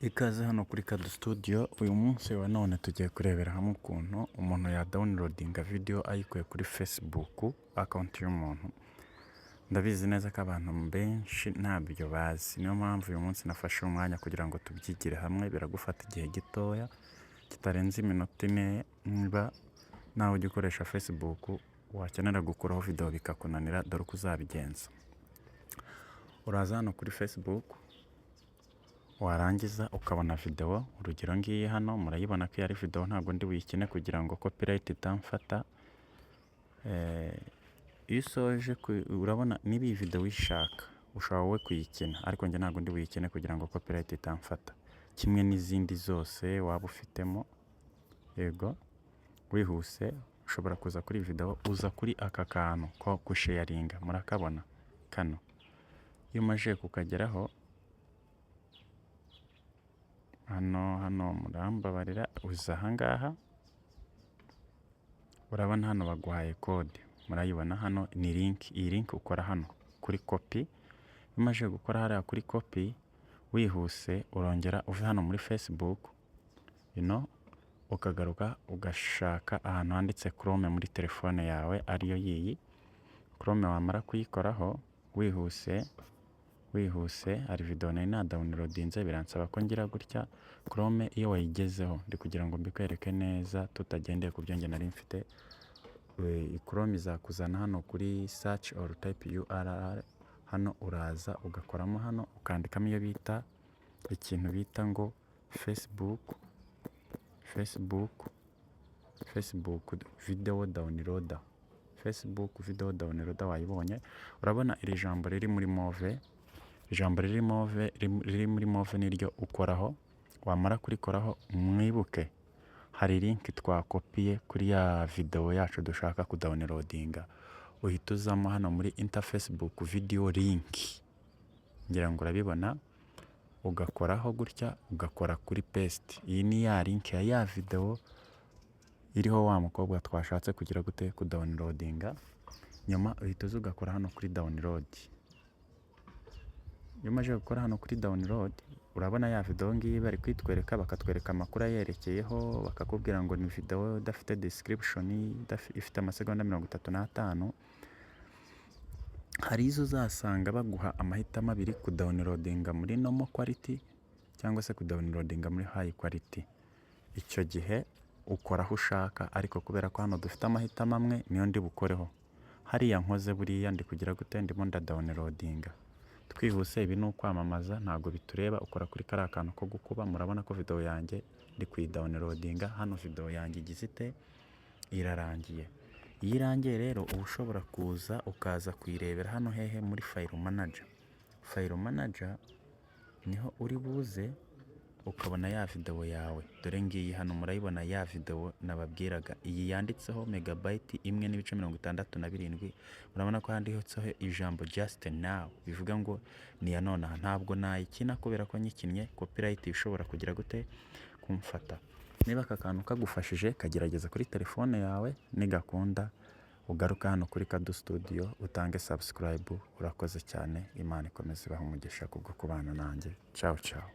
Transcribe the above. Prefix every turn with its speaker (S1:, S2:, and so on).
S1: Ikaze hano kuri Kado Studio. Uyu munsi wa none tugiye kurebera hamwe ukuntu umuntu ya downloadinga video ayikuye kuri Facebook account y'umuntu. Ndabizi neza ko abantu benshi ntabyo bazi, niyo mpamvu uyu munsi nafashe umwanya kugira ngo tubyigire hamwe. Biragufata igihe gitoya kitarenze iminota ine. Niba nawe ujya ukoresha Facebook wakenera gukuraho video bikakunanira, dore uko uzabigenza. Uraza hano kuri Facebook, warangiza ukabona video, urugero ngiyi hano murayibona ko yari video, ntabwo ndi buyikine kugira ngo copyright itamfata. Iyo usoje urabona niba iyi video wishaka ushobora wowe kuyikina, ariko njye ntabwo ndi buyikine kugira ngo copyright itamfata, kimwe n'izindi zose waba ufitemo. Yego, wihuse ushobora kuza kuri video, uza kuri aka kantu ko kusharinga, murakabona kano. Iyo umaze kukageraho hano murambabarira, uza ahangaha urabona hano baguhaye code, murayibona hano ni link. Iyi link ukora hano kuri copy. Umaze gukora hariya kuri copy, wihuse urongera uve hano muri Facebook ukagaruka ugashaka ahantu handitse Chrome muri telefone yawe, ariyo yiyi Chrome. Wamara kuyikoraho wihuse hari video nari na downloadinze, biransaba ko ngira gutya. Chrome iyo wayigezeho, ndi kugira ngo mbikwereke neza tutagendeye ku byo njye nari mfite. Chrome izakuzana hano kuri search or type URL. Hano uraza ugakoramo hano ukandikamo iyo bita ikintu bita ngo Facebook video downloader. Facebook video downloader wayibonye. Urabona iri jambo riri muri move, ijambo riri muri move niryo ukoraho. Wamara kurikoraho, mwibuke hari link twakopiye kuri ya video yacu dushaka kudownloadinga. Uhita uzamo hano muri Facebook video link, ngira ngo urabibona, ugakoraho gutya, ugakora kuri paste. Iyi ni ya link ya video iriho wa mukobwa twashatse kugira gute kudownloadinga. Nyuma uhita ugakora hano kuri download. Iyo umaze gukora hano kuri download, urabona ya video ngiyi bari kwitwereka, bakatwereka amakuru yerekeyeho, bakakubwira ngo ni video idafite description, ifite amasegonda 35. Hari izo uzasanga baguha amahitamo abiri, kudownloadinga muri normal quality cyangwa se kudownloadinga muri high quality. Icyo gihe ukora aho ushaka, ariko kubera ko hano dufite amahitamo amwe niyo ndi bukoreho. Hariya nkoze buriya ndi kugira gute, ndimo downloadinga. Twihuse, ibi ni ukwamamaza, ntabwo bitureba. Ukora kuri kariya kantu ko gukuba, murabona ko video yanjye ndi kuyidownloadinga. Hano video yanjye igizite irarangiye. Iyo irangiye rero uba ushobora kuza ukaza kuyirebera hano hehe muri file manager. File manager niho uri buze ukabona ya video yawe. Dore ngiyi hano murayibona ya video nababwiraga, iyi yanditseho megabyte 1.67. Murabona ko handitseho ijambo just now, bivuga ngo ni ya none. Ntabwo nayikina kubera ko nyikinnye copyright ishobora kugira gute kumfata. Niba aka kantu kagufashije, kagerageza kuri telefone yawe, nigakunda ugaruka hano kuri Kado Studio utange subscribe. Urakoze cyane, Imana ikomeze ibahe umugisha kubwo kubana nanjye. Ciao ciao.